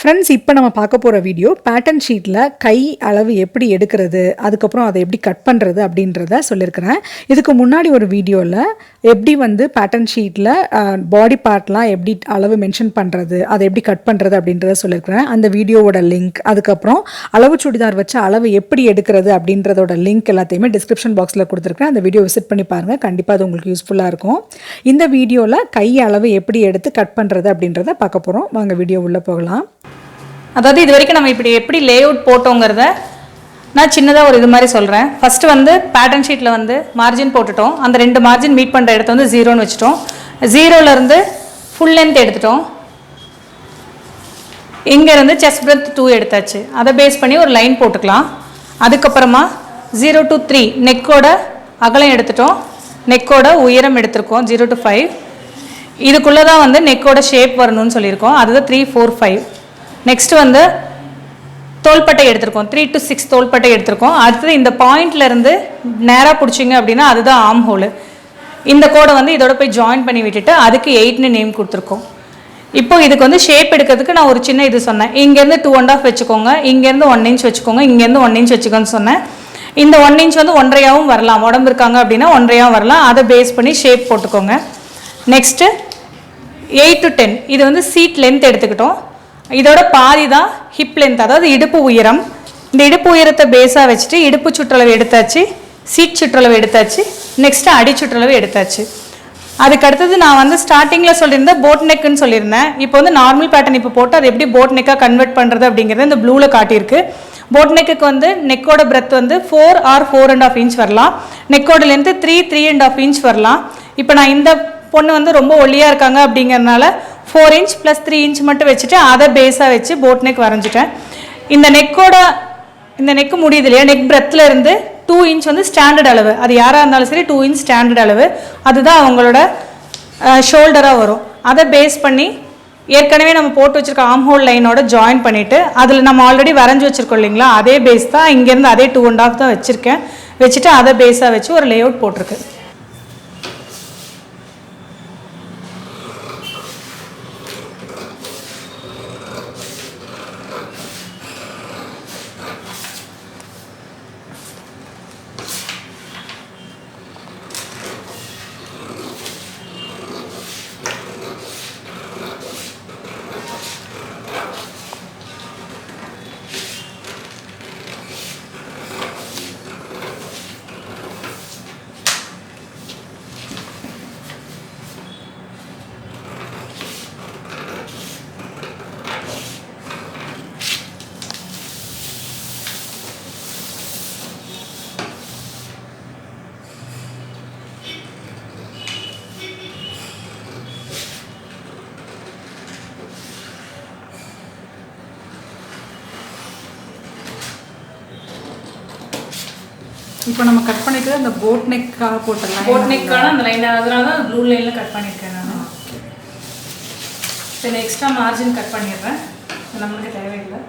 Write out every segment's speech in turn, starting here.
Friends, இப்போ நம்ம பார்க்க போகிற வீடியோ பேட்டர்ன் ஷீட்டில் கை அளவு எப்படி எடுக்கிறது, அதுக்கப்புறம் அதை எப்படி கட் பண்ணுறது அப்படின்றத சொல்லியிருக்கிறேன். இதுக்கு முன்னாடி ஒரு வீடியோவில் எப்படி பேட்டர்ன் ஷீட்டில் பாடி பார்ட்லாம் எப்படி அளவு மென்ஷன் பண்ணுறது, அதை எப்படி கட் பண்ணுறது அப்படின்றத சொல்லியிருக்கிறேன். அந்த வீடியோவோட லிங்க், அதுக்கப்புறம் அளவு சுடிதார் வச்சு அளவு எப்படி எடுக்கிறது அப்படின்றதோட லிங்க் எல்லாத்தையுமே டிஸ்கிரிப்ஷன் பாக்ஸில் கொடுத்துருக்கேன். அந்த வீடியோ விசிட் பண்ணி பாருங்கள், கண்டிப்பாக அது உங்களுக்கு யூஸ்ஃபுல்லாக இருக்கும். இந்த வீடியோவில் கை அளவு எப்படி எடுத்து கட் பண்ணுறது அப்படின்றத பார்க்க போகிறோம். வாங்க வீடியோ உள்ளே போகலாம். அதாவது இது வரைக்கும் நம்ம இப்படி எப்படி லே அவுட் போட்டோங்கிறத நான் சின்னதாக ஒரு இது மாதிரி சொல்கிறேன். ஃபஸ்ட்டு பேட்டர்ன் ஷீட்டில் மார்ஜின் போட்டுட்டோம். அந்த 2 மார்ஜின் மீட் பண்ணுற இடத்த 0ன்னு வச்சுட்டோம். 0லேருந்து ஃபுல் லென்த் எடுத்துட்டோம். இங்கேருந்து செஸ்ட் பிரெத் 2 எடுத்தாச்சு. அதை பேஸ் பண்ணி ஒரு லைன் போட்டுக்கலாம். அதுக்கப்புறமா 0 to 3 நெக்கோட அகலம் எடுத்துட்டோம். நெக்கோட உயரம் எடுத்திருக்கோம் 0 to 5. இதுக்குள்ளே தான் நெக்கோட ஷேப் வரணும்னு சொல்லியிருக்கோம். அதுதான் 3, 4, 5. நெக்ஸ்ட் தோள்பட்டை எடுத்திருக்கோம். 3 to 6 தோள்பட்டை எடுத்திருக்கோம். அடுத்தது இந்த பாயிண்ட்லேருந்து நேராக பிடிச்சிங்க அப்படின்னா அதுதான் ஆர்ம் ஹோலு. இந்த கோடை இதோட போய் ஜாயின் பண்ணி விட்டுட்டு அதுக்கு 8ன்னு நேம் கொடுத்துருக்கோம். இப்போ இதுக்கு ஷேப் எடுக்கிறதுக்கு நான் ஒரு சின்ன இது சொன்னேன். இங்கேருந்து 2.5 வச்சுக்கோங்க, இங்கேருந்து 1 inch வச்சுக்கோங்க, இங்கேருந்து 1 inch வச்சுக்கோன்னு சொன்னேன். இந்த 1 inch 1.5ஆவும் வரலாம், உடம்பு இருக்காங்க அப்படின்னா 1.5ஆவும் வரலாம். அதை பேஸ் பண்ணி ஷேப் போட்டுக்கோங்க. நெக்ஸ்ட்டு 8 to 10 இது சீட் லென்த் எடுத்துக்கிட்டோம். இதோட பாதி தான் ஹிப் லென்த், அதாவது இடுப்பு உயரம். இந்த இடுப்பு உயரத்தை பேஸாக வச்சுட்டு இடுப்பு சுற்றளவு எடுத்தாச்சு, சீட் சுற்றளவு எடுத்தாச்சு, நெக்ஸ்ட்டு அடி சுற்றளவு எடுத்தாச்சு. அதுக்கு அடுத்தது நான் ஸ்டார்டிங்கில் சொல்லியிருந்தேன் போட் நெக்குன்னு சொல்லியிருந்தேன். இப்போ நார்மல் பேட்டர்ன் இப்போ போட்டு அது எப்படி போட் நெக்காக கன்வெர்ட் பண்ணுறது அப்படிங்கிறது இந்த ப்ளூவில் காட்டியிருக்கு. போட் நெக்குக்கு நெக்கோட பிரெத் 4 or 4.5 inch வரலாம். நெக்கோட லென்த்து 3, 3.5 inch வரலாம். இப்போ நான் இந்த பொண்ணு ரொம்ப ஒல்லியாக இருக்காங்க அப்படிங்கிறதுனால 4 inch + 3 inch மட்டும் வச்சுட்டு அதை பேஸாக வச்சு போட் நெக் வரைஞ்சிட்டேன். இந்த நெக்கு முடியுது இல்லையா, நெக் பிரெத்தில் இருந்து 2 inch ஸ்டாண்டர்ட் அளவு. அது யாராக இருந்தாலும் சரி 2 inch ஸ்டாண்டர்ட் அளவு. அதுதான் அவங்களோட ஷோல்டராக வரும். அதை பேஸ் பண்ணி ஏற்கனவே நம்ம போட்டு வச்சுருக்க ஆர்ம் ஹோல் லைனோட ஜாயின் பண்ணிவிட்டு அதில் நம்ம ஆல்ரெடி வரைஞ்சி வச்சுருக்கோம் இல்லைங்களா, அதே பேஸ் தான் இங்கேருந்து அதே 2.5 தான் வச்சுருக்கேன். வச்சுட்டு அதை பேஸாக வச்சு ஒரு லே அவுட் போட்டிருக்கு. இப்போ நம்ம கட் பண்ணிட்டு அந்த போட் நெக்காக போட்டுடலாம். போட் நெக்கான அந்த லைன், அதனால தான் ப்ளூ லைனில் கட் பண்ணியிருக்கேன் நான். இப்போ எக்ஸ்ட்ரா மார்ஜின் கட் பண்ணிடுறேன், நம்மளுக்கு தேவையில்லை.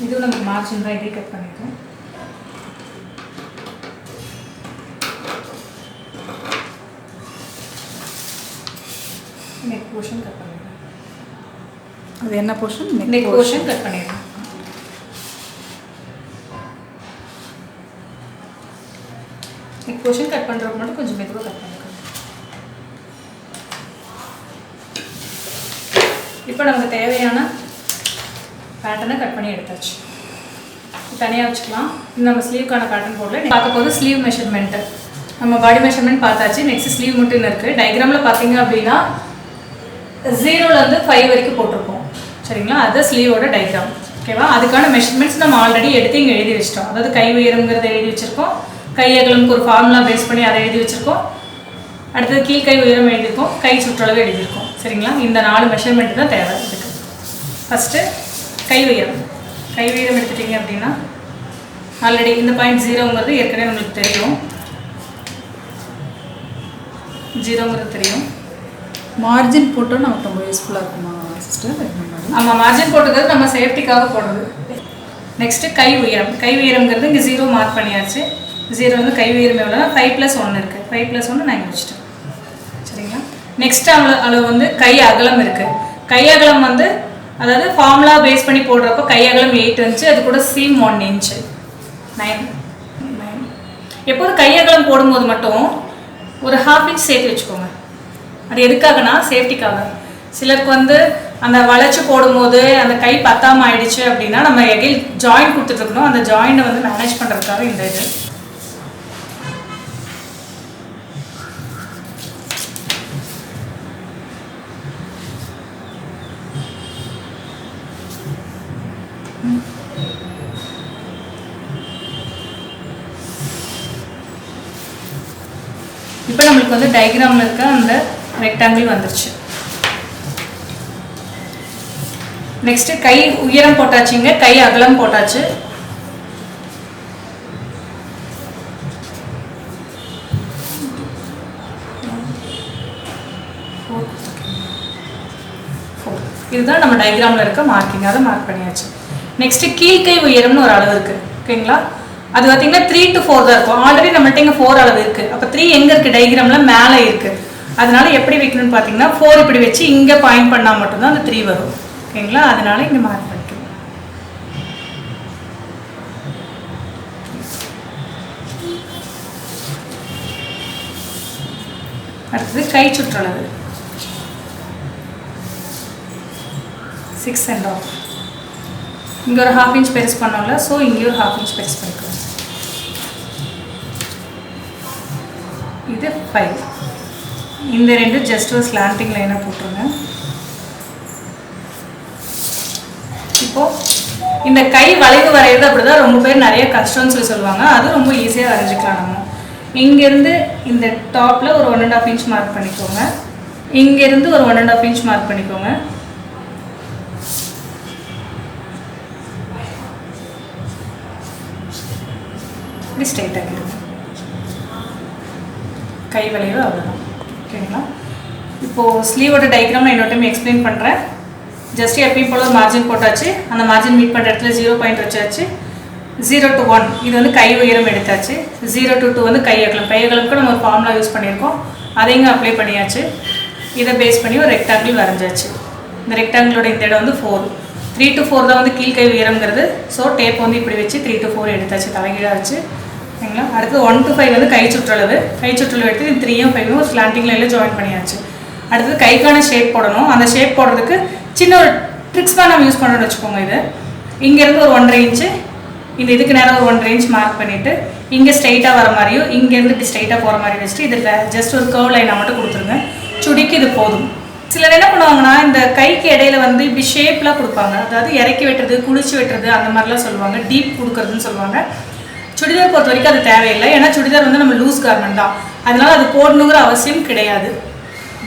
இதுவும் நம்ம மார்ஜின் தான், இதே கட் பண்ணிட்டோம். நெக் போர்ஷன் கட் பண்ணிடுறேன். அது என்ன போர்ஷன்? நெக் போர்ஷன் கட் பண்ணிடுறேன். நெக் போர்ஷன் கட் பண்ணுறதுக்கு மட்டும் கொஞ்சம் மெதுவாக கட் பண்ணிக்கலாம். இப்போ நமக்கு தேவையான பேட்டர்னை கட் பண்ணி எடுத்தாச்சு. தனியாக வச்சுக்கலாம். நம்ம ஸ்லீவ்க்கான பேட்டர்ன் போடல. பார்க்க போது ஸ்லீவ் மெஷர்மெண்ட்டு நம்ம பாடி மெஷர்மெண்ட் பார்த்தாச்சு. நெக்ஸ்ட் ஸ்லீவ் மட்டும் இருக்குது. டயக்ராமில் பார்த்தீங்க அப்படின்னா 0லேருந்து 5 வரைக்கும் போட்டிருக்கோம், சரிங்களா? அதுதான் ஸ்லீவோட டயக்ராம், ஓகேவா? அதுக்கான மெஷர்மெண்ட்ஸ் நம்ம ஆல்ரெடி எடுத்து இங்கே எழுதி வச்சிட்டோம். அதாவது கை உயரங்கிறத எழுதி வச்சுருக்கோம், கை அகலம்க்கு ஒரு ஃபார்முலா பேஸ் பண்ணி அதை எழுதி வச்சுருக்கோம். அடுத்தது கீழ்கை உயரம் எழுதியிருக்கோம், கை சுற்றளவு எழுதியிருக்கோம். சரிங்களா? இந்த 4 மெஷர்மெண்ட் தான் தேவை இதுக்கு. ஃபஸ்ட்டு கை உயரம் எடுத்துட்டிங்க அப்படின்னா ஆல்ரெடி இந்த பாயிண்ட் 0ங்கிறது ஏற்கனவே உங்களுக்கு தெரியும். 0ங்கிறது தெரியும். மார்ஜின் போட்டோம் நமக்கு ரொம்ப யூஸ்ஃபுல்லாக இருக்குமா சிஸ்டர்? ஆமாம், மார்ஜின் போட்டுக்கிறது நம்ம சேஃப்டிக்காக போடுறது. நெக்ஸ்ட்டு கை உயரம்ங்கிறது இங்கே 0 மார்க் பண்ணியாச்சு. 0 வந்து கை உயரம் எவ்வளோனா 5+1 இருக்குது. 5+1 நான் இங்கே வச்சுட்டேன். சரிங்களா? நெக்ஸ்ட் அளவு வந்து கை அகலம் இருக்குது. கை அகலம் வந்து அதாவது ஃபார்முலா பேஸ் பண்ணி போடுறப்போ கை அகலம் 8 இன்ச்சு, அது கூட சீம் 1 இன்ச்சு 9. எப்போதும் கை அகலம் போடும்போது மட்டும் ஒரு 1/2 இன்ச் சேர்த்து வச்சுக்கோங்க. அது எதுக்காகனா சேஃப்டிக்காக. சிலருக்கு வந்து அந்த வளைச்சி போடும்போது அந்த கை பத்தாமல் ஆயிடுச்சு அப்படின்னா நம்ம எகைல் ஜாயிண்ட் கொடுத்துட்ருக்கணும். அந்த ஜாயிண்டை வந்து மேனேஜ் பண்ணுறதுக்காக இந்த இது. இப்போ நம்மளுக்கு வந்து டயக்ராமில் இருக்க அந்த ரெக்டாங்கிள் வந்துருச்சு. நெக்ஸ்ட்டு கை உயரம் போட்டாச்சுங்க, கை அகலம் போட்டாச்சு. இதுதான் நம்ம டயக்ராமில் இருக்க மார்க்கிங், அதை மார்க் பண்ணியாச்சு. நெக்ஸ்ட்டு கீழ்கை உயரம்னு ஒரு அளவு இருக்குது. ஓகேங்களா? அது பார்த்தீங்கன்னா 3 to 4 தான் இருக்கும். ஆல்ரெடி நம்மள்ட்ட இங்கே 4 அளவு இருக்குது. அப்போ 3 எங்கே இருக்குது? டயக்ராமில் மேலே இருக்குது. அதனால எப்படி வைக்கணும்னு பார்த்தீங்கன்னா 4 இப்படி வச்சு இங்கே பாயிண்ட் பண்ணால் மட்டும்தான் அந்த 3 வரும். ஓகேங்களா? அதனால இங்கே மார்க் பண்ணிக்கணும். அடுத்தது கை சுற்றளவு 6.5. இங்கே ஒரு 1/2 இன்ச் பெருசு பண்ணோம்ல, ஸோ இங்கே ஒரு 1/2 இன்ச் பெருசு பண்ணிக்கலாம். இது 5. இந்த ரெண்டு ஜஸ்ட் ஒரு ஸ்லாண்டிங் லைனாக போட்டுருங்க. இப்போது இந்த கை வளைவு வரைகிறது அப்படி தான் ரொம்ப பேர் நிறைய கஷ்டம்னு சொல்லி சொல்லுவாங்க. அது ரொம்ப ஈஸியாக வரைஞ்சிக்கலாம். நம்ம இங்கேருந்து இந்த டாப்பில் ஒரு 1.5 இன்ச் மார்க் பண்ணிக்கோங்க. இங்கேருந்து ஒரு 1.5 இன்ச் மார்க் பண்ணிக்கோங்க. இப்படி ஸ்ட்ரைட்டாக இருக்கும். கை வளைவு அவ்வளோதான். ஓகேங்களா? இப்போது ஸ்லீவோட டயக்ராம் நான் இன்னொரு டைம் எக்ஸ்பிளைன் பண்ணுறேன். ஜஸ்ட் எப்பயும் போல மார்ஜின் போட்டாச்சு. அந்த மார்ஜின் மீட் பண்ணுற இடத்துல 0 பாயிண்ட் வச்சாச்சு. 0 to 1 இது வந்து கை உயரம் எடுத்தாச்சு. 0 to 2 வந்து கை அகலம். கை அகலம்க்கு நம்ம ஒரு ஃபார்முலா யூஸ் பண்ணியிருக்கோம், அதை இங்கே அப்ளை பண்ணியாச்சு. இதை பேஸ் பண்ணி ஒரு ரெக்டாங்கிள் வரைஞ்சாச்சு. இந்த ரெக்டாங்கிளோட இந்த இடம் வந்து 4. 3 to 4 தான் வந்து கீழ்கை உயரங்கிறது. ஸோ டேப் வந்து இப்படி வச்சு 3 to 4 எடுத்தாச்சு, தலைகீழாக வச்சு. சரிங்களா? அடுத்து 1 to 5 வந்து கை சுற்றளவு. கை சுற்றளவு எடுத்து 3யும் 5யும் ஒரு ஸ்லாண்டிங் லைனில் ஜாயின் பண்ணியாச்சு. அடுத்தது கைக்கான ஷேப் போடணும். அந்த ஷேப் போடுறதுக்கு சின்ன ஒரு ட்ரிக்ஸ் தான் நம்ம யூஸ் பண்ணுறோன்னு வச்சுக்கோங்க. இது இங்கேருந்து ஒரு 1.5 இன்ச்சு, இந்த இதுக்கு நேரம் ஒரு 1.5 இன்ச் மார்க் பண்ணிவிட்டு இங்கே ஸ்ட்ரைட்டாக வர மாதிரியும் இங்கேருந்து இப்படி ஸ்ட்ரைட்டாக போகிற மாதிரி வச்சுட்டு இதில் ஜஸ்ட் ஒரு கர்வ் லைனாக மட்டும் கொடுத்துருங்க. சுடிக்கு இது போதும். சிலர் என்ன பண்ணுவாங்கன்னா இந்த கைக்கு இடையில வந்து இப்படி ஷேப்லாம் கொடுப்பாங்க. அதாவது இறக்கி வெட்டுறது, குளிச்சு வெட்டுறது அந்த மாதிரிலாம் சொல்லுவாங்க. டீப் கொடுக்குறதுன்னு சொல்லுவாங்க. சுடிதார் பொறுத்த வரைக்கும் அது தேவையில்லை. ஏன்னா சுடிதார் வந்து நம்ம லூஸ் கார்மெண்ட் தான். அதனால அது போடணுங்கிற அவசியம் கிடையாது.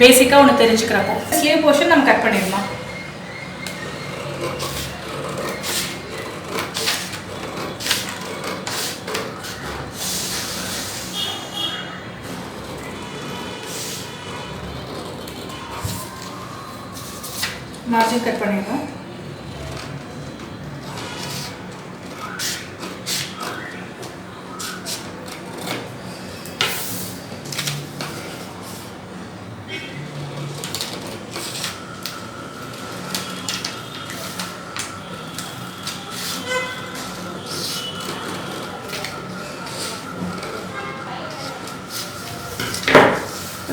பேசிக்காக ஒன்று தெரிஞ்சுக்கிறப்போ ஸ்லீவ் போர்ஷன் நம்ம கட் பண்ணிடலாம். மார்ஜின் கட் பண்ணிடுறோம்.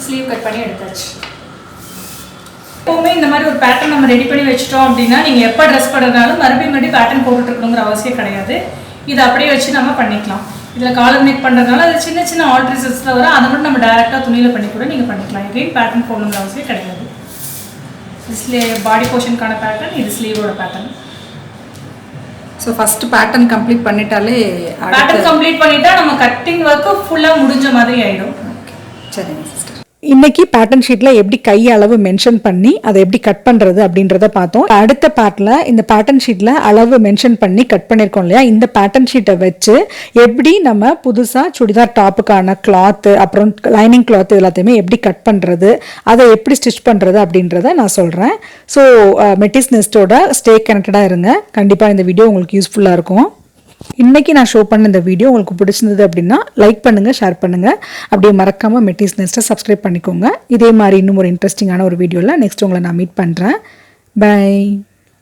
ஸ்லீவ் கட் பண்ணி எடுத்தாச்சு. எப்போவுமே இந்த மாதிரி ஒரு பேட்டர்ன் நம்ம ரெடி பண்ணி வச்சுட்டோம் அப்படின்னா நீங்கள் எப்போ ட்ரெஸ் பண்ணுறதுனாலும் மறுபடியும் பேட்டர்ன் போட்டுருக்கணுங்கிற அவசியம் கிடையாது. இதை அப்படியே வச்சு நம்ம பண்ணிக்கலாம். இதில் காலர் நெக் பண்ணுறதுனால அது சின்ன சின்ன ஆல்ட்ரேஷன்ஸில் வரும். அதை மட்டும் நம்ம டேரெக்டாக துணியில் பண்ணி கூட நீங்கள் பண்ணிக்கலாம். எகைன் பேட்டர்ன் போடணுங்கிற அவசியம் கிடையாது. இது பாடி போர்ஷனுக்கான பேட்டர்ன், இது ஸ்லீவோட pattern. So first pattern complete பண்ணிட்டாலே பேட்டர்ன் கம்ப்ளீட் பண்ணிட்டா நம்ம கட்டிங் ஒர்க்கு ஃபுல்லாக முடிஞ்ச மாதிரி ஆகிடும். சரிங்க சிஸ்டர். இன்னைக்கு பேட்டர்ன் ஷீட்டில் எப்படி கை அளவு மென்ஷன் பண்ணி அதை எப்படி கட் பண்ணுறது அப்படின்றத பார்த்தோம். அடுத்த பார்ட்டில் இந்த பேட்டர்ன் ஷீட்டில் அளவு மென்ஷன் பண்ணி கட் பண்ணியிருக்கோம் இல்லையா, இந்த பேட்டர்ன் ஷீட்டை வச்சு எப்படி நம்ம புதுசாக சுடிதார் டாப்புக்கான கிளாத்து அப்புறம் லைனிங் கிளாத் எல்லாத்தையுமே எப்படி கட் பண்ணுறது, அதை எப்படி ஸ்டிச் பண்ணுறது அப்படின்றத நான் சொல்கிறேன். ஸோ மெட்டிஸ் நெஸ்ட்டோட ஸ்டே கனெக்டடாக இருங்க. கண்டிப்பாக இந்த வீடியோ உங்களுக்கு யூஸ்ஃபுல்லாக இருக்கும். இன்றைக்கி நான் ஷோ பண்ண இந்த வீடியோ உங்களுக்கு பிடிச்சிருந்தது அப்படின்னா லைக் பண்ணுங்கள், ஷேர் பண்ணுங்கள். அப்படியே மறக்காமல் மெட்டிஸ் நெஸ்ட்டை சப்ஸ்கிரைப் பண்ணிக்கோங்க. இதே மாதிரி இன்னும் ஒரு இன்ட்ரெஸ்டிங்கான ஒரு வீடியோவில் நெக்ஸ்ட் உங்களை நான் மீட் பண்ணுறேன். பை.